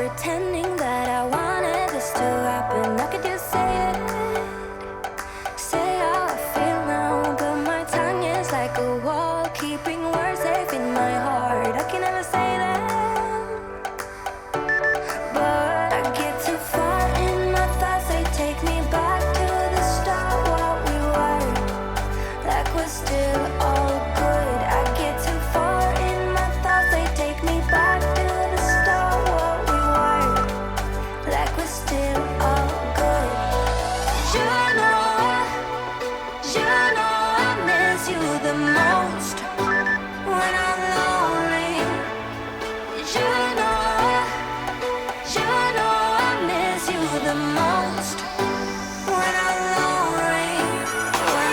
pretending that I wanted this to happen. I could just say it, say how I feel now, but my tongue is like a wall, keeping words safe in my heart. I can never say that, but I get too far in my thoughts. They take me back to the start, what we were, like we're still all good. I get too far in my thoughts. They take me back to the start, what we were, like we're still all good. You know I miss you the most when I'm lonely. You know I miss you the most when I'm lonely. When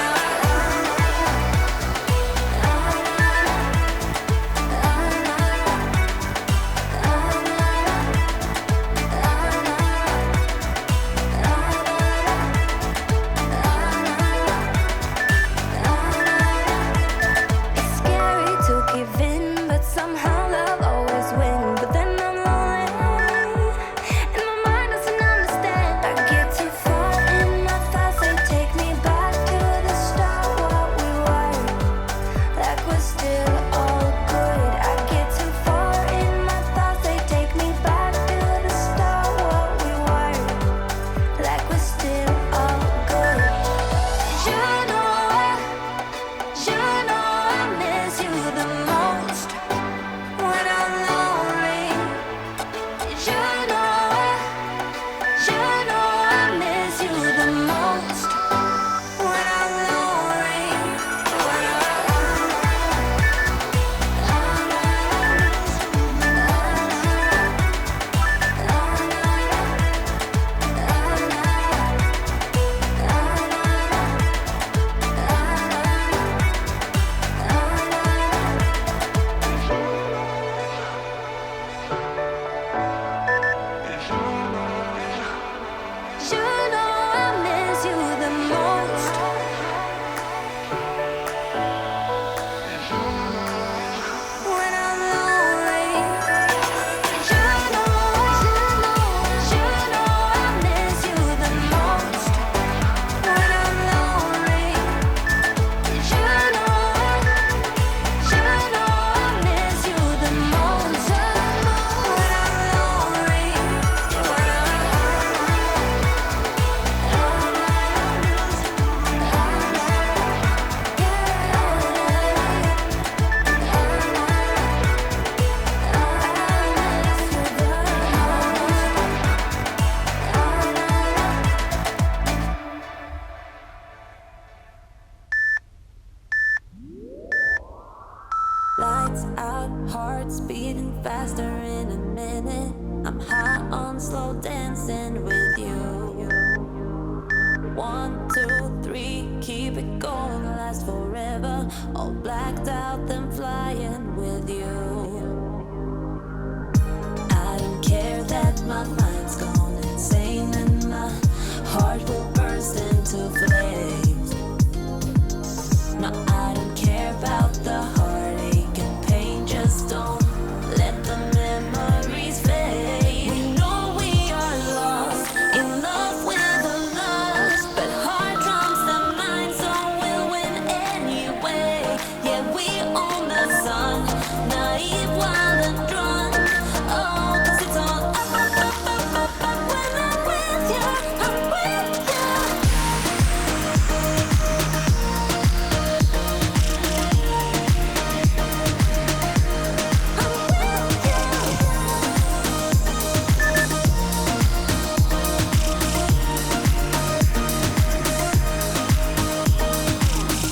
it's scary to give in, but somehow love always wins. But then I'm lonely, and my mind doesn't understand. I get too far in my thoughts. They take me back to the start, what we were, like we're still all good. I get too far in my thoughts. They take me back to the start, what we were, like we're still all good. You know I miss you the most when I'm lonely. You know I miss you the most when I'm lonely. When you know I miss you the most. When I'm lonely. You know I miss you the most when I'm lonely. You know I miss you the most when I'm lonely. Lights out, hearts beating faster in a minute. I'm high on slow dancing with you. 1, 2, 3, keep it going, last forever. All blacked out, then flying with you. I don't care that my mind's gone insane and my heart will burst into flames. No, I don't care about the heartache and pain. Just don't let the memories fade. We know we are lost, in love with the lost, but heart trumps the mind, so we'll win anyway. Yeah, we own the sun, naive, wild and drunk. Oh, 'cause it's all up, up, up, up, up, up. When I'm with you, I'm with you.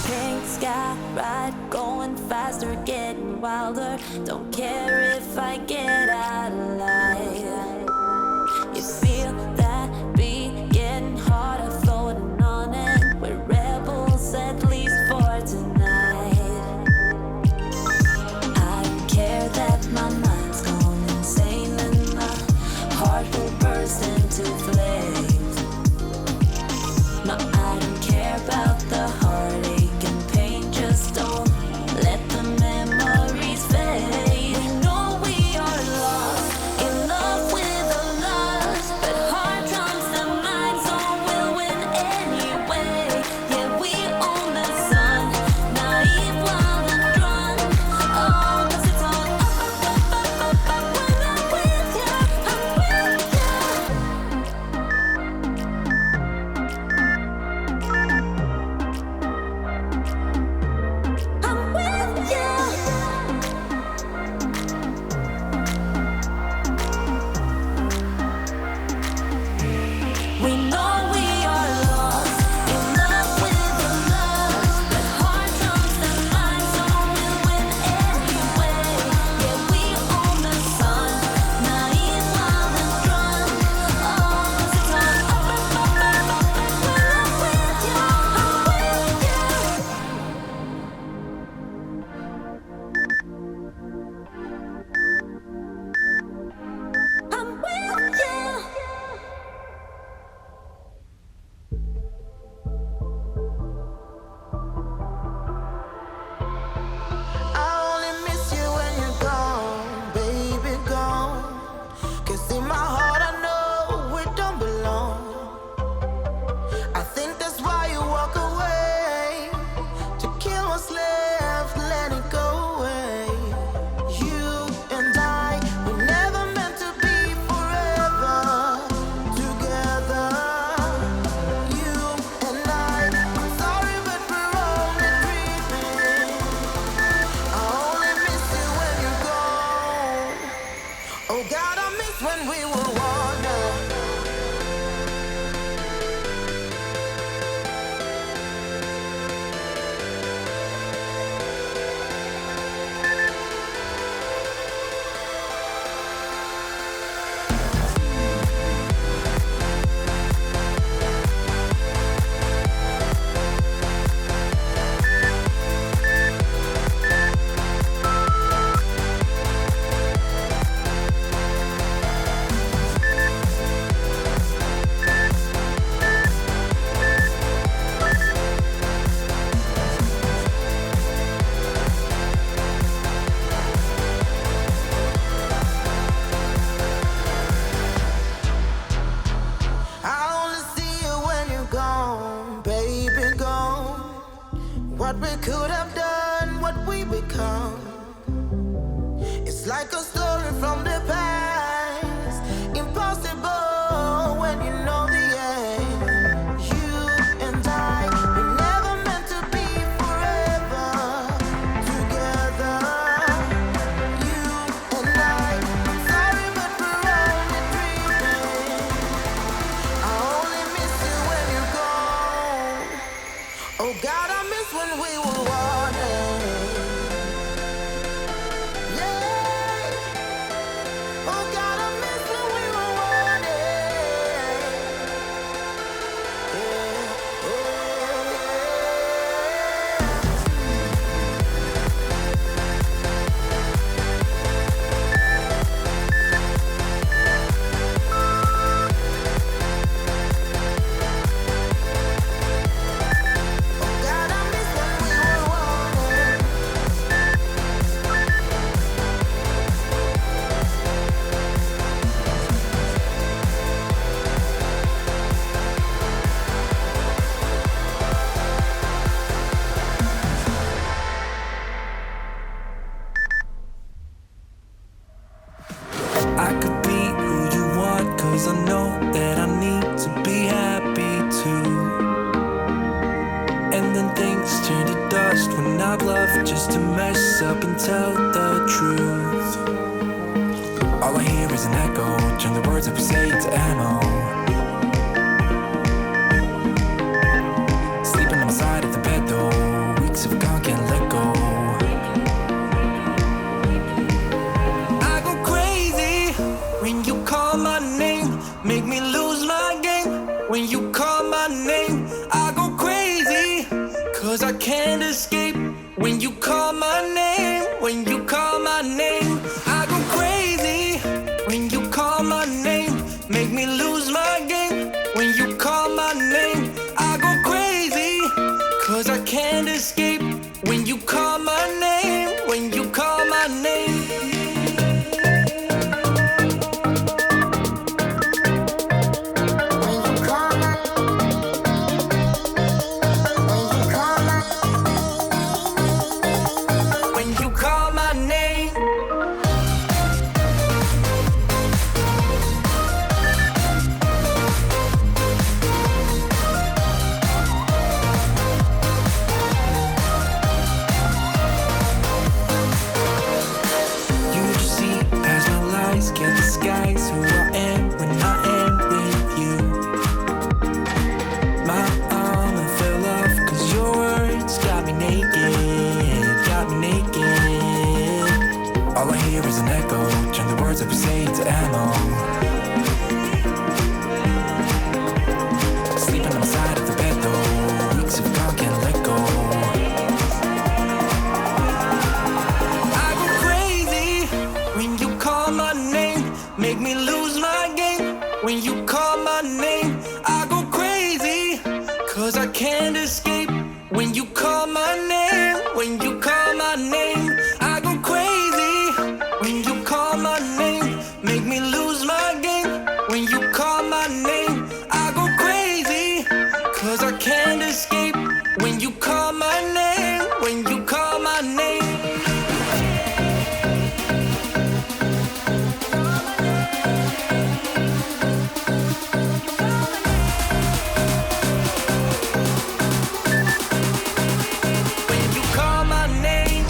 Pink sky ride, going faster, getting wilder. Don't care if I get out alive. You feel that beat getting harder, floating on it. We're rebels, at least for tonight. I don't care that my mind's gone insane and my heart will burst into flames. No, I don't care about the heartache and pain. Just don't let the memories fade. We know we are lost, in love What we could have done, what we become. It's like a story from the past. Impossible when you know the end. You and I, we never meant to be forever together. You and I, I'm sorry but we're only dreaming. I only miss you when you're gone. Oh God, I miss when we were wanted. Yeah. Oh God, I miss when we were wanted. Yeah. Oh, God, I miss when we were wanted. I could be who you want, 'cause I know that I need to be happy too. And then things turn to dust when I've loved just to mess up and tell the truth. All I hear is an echo, turn the words that we say into ammo. Sleeping on the side of the bed though, weeks of gone, can't let go. I go crazy when you call my name, make me lose my game. When you call my name, I go crazy, 'cause I can't escape. When you call my name, when you call my name, I go crazy. When you call my name, make me lose my game. When you call my name, I go crazy, 'cause I can't escape. When you call my name, when you call my name. When you call my, When you call my name, you just see past my lies, can't disguise who I am when I am with you. My armor fell off 'cause your words got me naked, got me naked. All I hear is an echo, turn the words that we say to ammo. Sleeping on the side of the bed though, weeks of gone, can't let go. I go crazy when you call my name, make me lose my game. When you call my name, I go crazy, 'cause I can't escape. When you call my name, when you call my name, I go crazy. When you call my name, make me lose my game. When you call my name, I go crazy, 'cause I can't escape. When you call my name, when you call my name. When you call my name,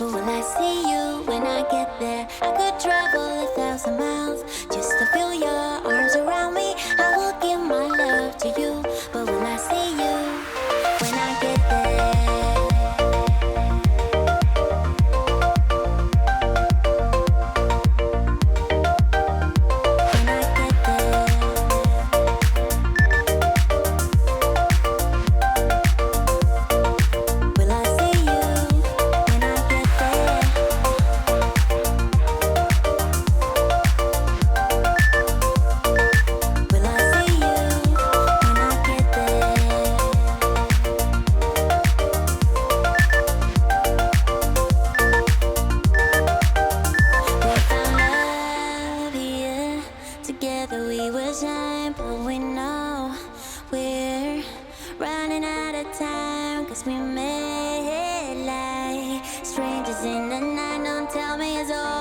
But will I see you when I get there? I could travel 1,000 miles just to feel your arms around me. I will give my love to you. But will I see you when I get there? Together we will shine, but we know we're running out of time, 'cause we made like strangers in the night. Don't tell me it's over.